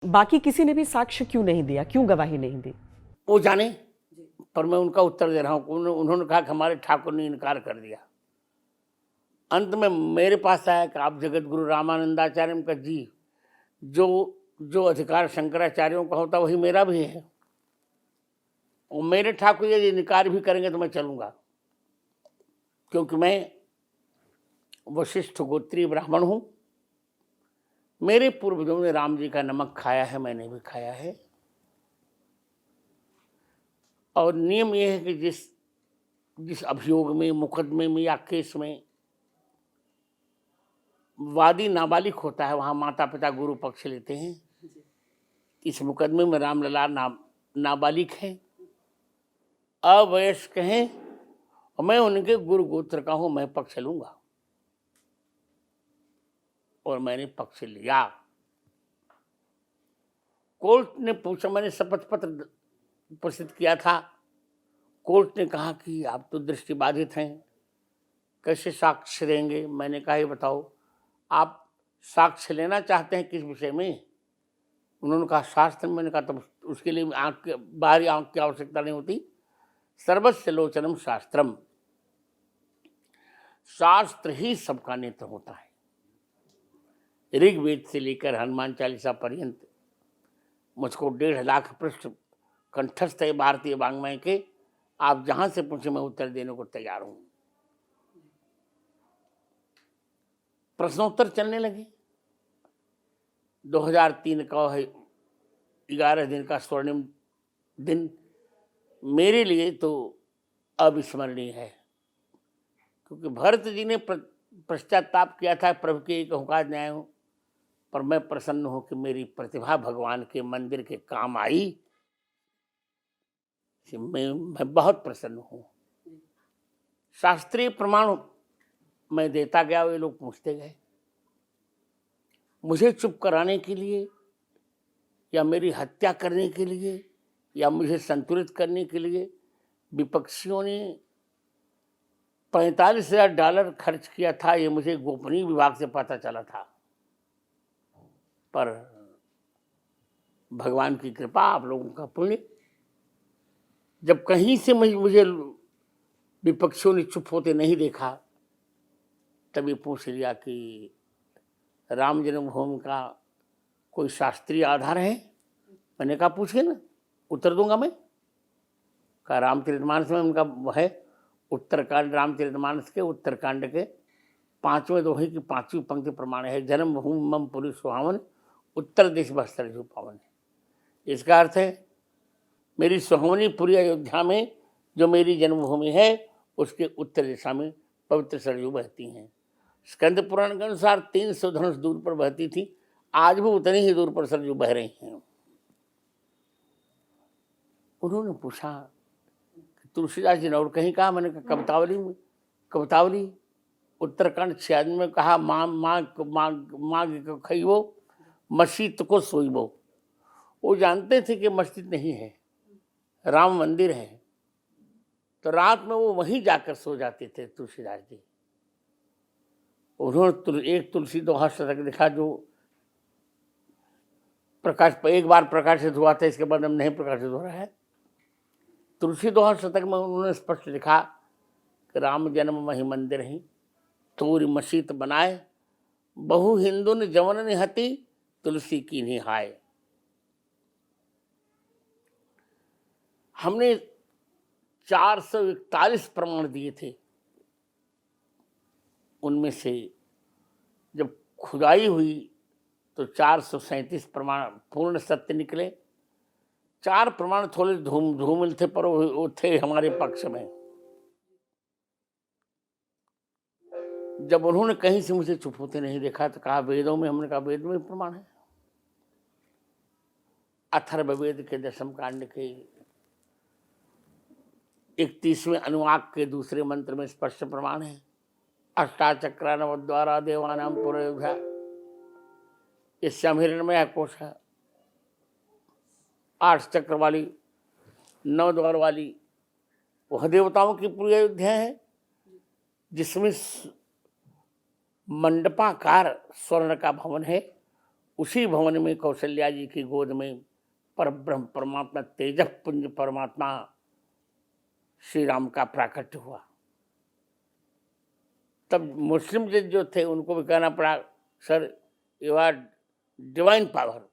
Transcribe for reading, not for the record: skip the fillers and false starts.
बाकी किसी ने भी साक्ष्य क्यों नहीं दिया, क्यों गवाही नहीं दी? वो जाने, पर मैं उनका उत्तर दे रहा हूँ। उन्होंने कहा कि हमारे ठाकुर ने इनकार कर दिया। अंत में मेरे पास आया कि आप जगत गुरु रामानंदाचार्य ने कहा जी, जो अधिकार शंकराचार्यों का होता वही मेरा भी है, और मेरे ठाकुर यदि इनकार भी करेंगे तो मैं चलूंगा, क्योंकि मैं वशिष्ठ गोत्रीय ब्राह्मण हूं। मेरे पूर्वजों ने राम जी का नमक खाया है, मैंने भी खाया है। और नियम यह है कि जिस अभियोग में, मुकदमे में या केस में वादी नाबालिग होता है, वहां माता पिता गुरु पक्ष लेते हैं। इस मुकदमे में रामलला नाबालिग हैं, अवयस्क हैं, और मैं उनके गुरु गोत्र का हूं, मैं पक्ष लूंगा। और मैंने पक्ष लिया। कोर्ट ने पूछा, मैंने शपथ पत्र प्रसिद्ध किया था। कोर्ट ने कहा कि आप तो दृष्टिबाधित हैं, कैसे साक्ष्य देंगे? मैंने कहा ये बताओ, आप साक्ष्य लेना चाहते हैं किस विषय में? उन्होंने कहा शास्त्र। मैंने कहा तब उसके लिए बाहरी आंख की आवश्यकता नहीं होती। सर्वस्य लोचनम शास्त्रम, शास्त्र ही सबका नेत्र होता है। ऋग्वेद से लेकर हनुमान चालीसा पर्यंत मुझको 1.5 लाख पृष्ठ कंठस्थ है भारतीय वाङ्मय के। आप जहां से पूछे मैं उत्तर देने को तैयार हूं। प्रश्नोत्तर चलने लगे। 2003 का है 11 दिन का स्वर्णिम दिन मेरे लिए तो अविस्मरणीय है, क्योंकि भरत जी ने पश्चाताप किया था, प्रभु के एक हुक्म न्याय हो, पर मैं प्रसन्न हूं कि मेरी प्रतिभा भगवान के मंदिर के काम आई। मैं बहुत प्रसन्न हूं। शास्त्रीय प्रमाण मैं देता गया, वे लोग पूछते गए। मुझे चुप कराने के लिए, या मेरी हत्या करने के लिए, या मुझे संतुलित करने के लिए विपक्षियों ने $45,000 खर्च किया था। ये मुझे गोपनीय विभाग से पता चला था, पर भगवान की कृपा, आप लोगों का पुण्य, जब कहीं से मुझे विपक्षियों ने चुप होते नहीं देखा, तभी पूछ लिया कि राम जन्मभूमि का कोई शास्त्रीय आधार है? मैंने कहा पूछिए ना, उत्तर दूंगा मैं। कहा रामचरितमानस में उनका है, उत्तरकांड, रामचरितमानस के उत्तरकांड के 5वें दोहे की 5वीं पंक्ति प्रमाण है, जन्मभूमि मम पुरी सुहावन, उत्तर दिश सरयू पावन। इसका अर्थ है मेरी सुहावनी पुरी अयोध्या में जो मेरी जन्मभूमि है, उसके उत्तर दिशा में पवित्र सरयू बहती हैं। स्कंद पुराण के अनुसार 300 धनुष दूर पर बहती थी, आज भी उतनी ही दूर पर सरयू बह रही हैं। उन्होंने पूछा कि तुलसीदास जी ने और कहीं कहा? मैंने कहा कवितावली में। कवितावली उत्तरकांड 96 में कहा, माँ खइबो मस्जिद को सोइबो। वो जानते थे कि मस्जिद नहीं है, राम मंदिर है, तो रात में वो वहीं जाकर सो जाते थे तुलसीदास जी। उन्होंने एक तुलसी दोहा शतक लिखा, जो एक बार प्रकाशित हुआ था, इसके बाद हम नहीं प्रकाशित हो रहा है। तुलसी दोहा शतक में उन्होंने स्पष्ट लिखा कि राम जन्म मही मंदिर ही, तोरी मसीत बनाए, बहु हिंदू ने जवन निहती, तुलसी की नहीं हाय। हमने 441 प्रमाण दिए थे, उनमें से जब खुदाई हुई तो 437 प्रमाण पूर्ण सत्य निकले। 4 प्रमाण थोड़े धूमिल थे, पर वो थे हमारे पक्ष में। जब उन्होंने कहीं से मुझे चुप होते नहीं देखा तो कहा वेदों में। हमने कहा वेद में प्रमाण है। अथर्ववेद के 10वें कांड के 31वें अनुवाक के 2 मंत्र में स्पष्ट प्रमाण है। अष्टाचक्रानव द्वारा देवानाम पुरोधा, इसमें हिरण्मय कोश है। 8 चक्र वाली 9 द्वार वाली वह देवताओं की पूरी अयोध्या है, जिसमें मंडपाकार स्वर्ण का भवन है। उसी भवन में कौशल्या जी की गोद में परब्रह्म परमात्मा तेजः पुंज परमात्मा श्री राम का प्राकट्य हुआ। तब मुस्लिम जो थे उनको भी कहना पड़ा, sir you are divine power,